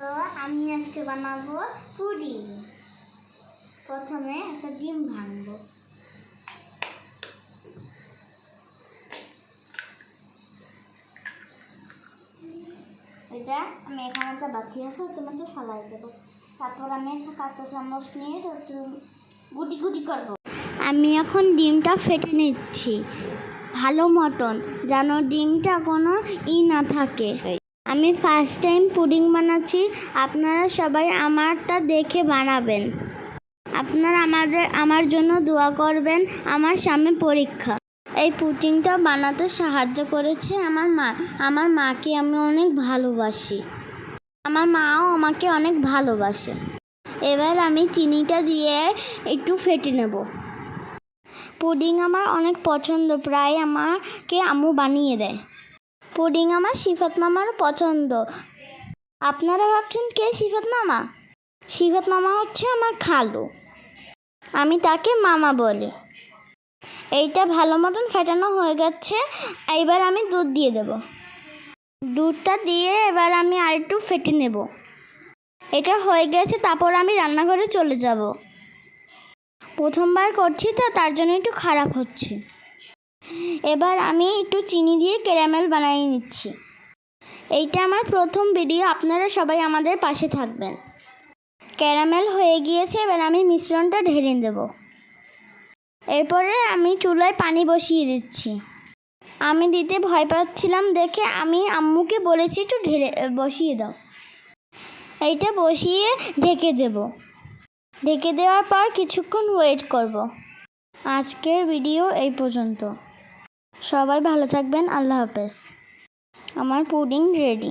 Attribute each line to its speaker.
Speaker 1: তো আমি আজকে বানাবো পুডিং। প্রথমে একটা ডিম ভাঙবো। এটা আমি এখানে একটা বাটি আছে ওটার মধ্যে ফেলাই দেবো। তারপর আমি একটা কাঁচা চামচ নিয়ে একটু গুটি গুটি করবো। আমি এখন ডিমটা ফেটে নিচ্ছি ভালো মতন, যেন ডিমটা কোনো না থাকে। আমি ফার্স্ট টাইম পুডিং বানাচ্ছি, আপনারা সবাই আমারটা দেখে বানাবেন। আপনারা আমার জন্য দোয়া করবেন। আমার সামনে পরীক্ষা। এই পুডিংটা বানাতে সাহায্য করেছে আমার মা। আমার মাকে আমি অনেক ভালোবাসি, আমার মাও আমাকে অনেক ভালোবাসে। এবার আমি চিনিটা দিয়ে একটু ফেটে নেব। পুডিং আমার অনেক পছন্দ, প্রায় আমাকে আম্মু বানিয়ে দেয়। পুডিং আমার সিফাত মামার পছন্দ। আপনারা ভাবছেন কে সিফাত মামা? সিফাত মামা হচ্ছে আমার খালু, আমি তাকে মামা বলি। এইটা ভালো মতন ফেটানো হয়ে গেছে। এবার আমি দুধ দিয়ে দেব। দুধটা দিয়ে এবার আমি আরেকটু ফেটে নেব। এটা হয়ে গেছে, তারপর আমি রান্নাঘরে চলে যাব। প্রথমবার করছি তো তার জন্য একটু খারাপ হচ্ছে। এবার আমি একটু চিনি দিয়ে ক্যারামেল বানিয়ে নিচ্ছি। এইটা আমার প্রথম ভিডিও, আপনারা সবাই আমাদের পাশে থাকবেন। ক্যারামেল হয়ে গিয়েছে, এবার আমি মিশ্রণটা ঢেলে দেব। এরপরে আমি চুলায় পানি বসিয়ে দিচ্ছি। আমি দিতে ভয় পাচ্ছিলাম দেখে আমি আম্মুকে বলেছি একটু ঢেলে বসিয়ে দাও। এইটা বসিয়ে ঢেকে দেব। ঢেকে দেওয়ার পর কিছুক্ষণ ওয়েট করব। আজকের ভিডিও এই পর্যন্ত। সবাই ভালো থাকবেন। আল্লাহ হাফেজ। আমার পুডিং রেডি।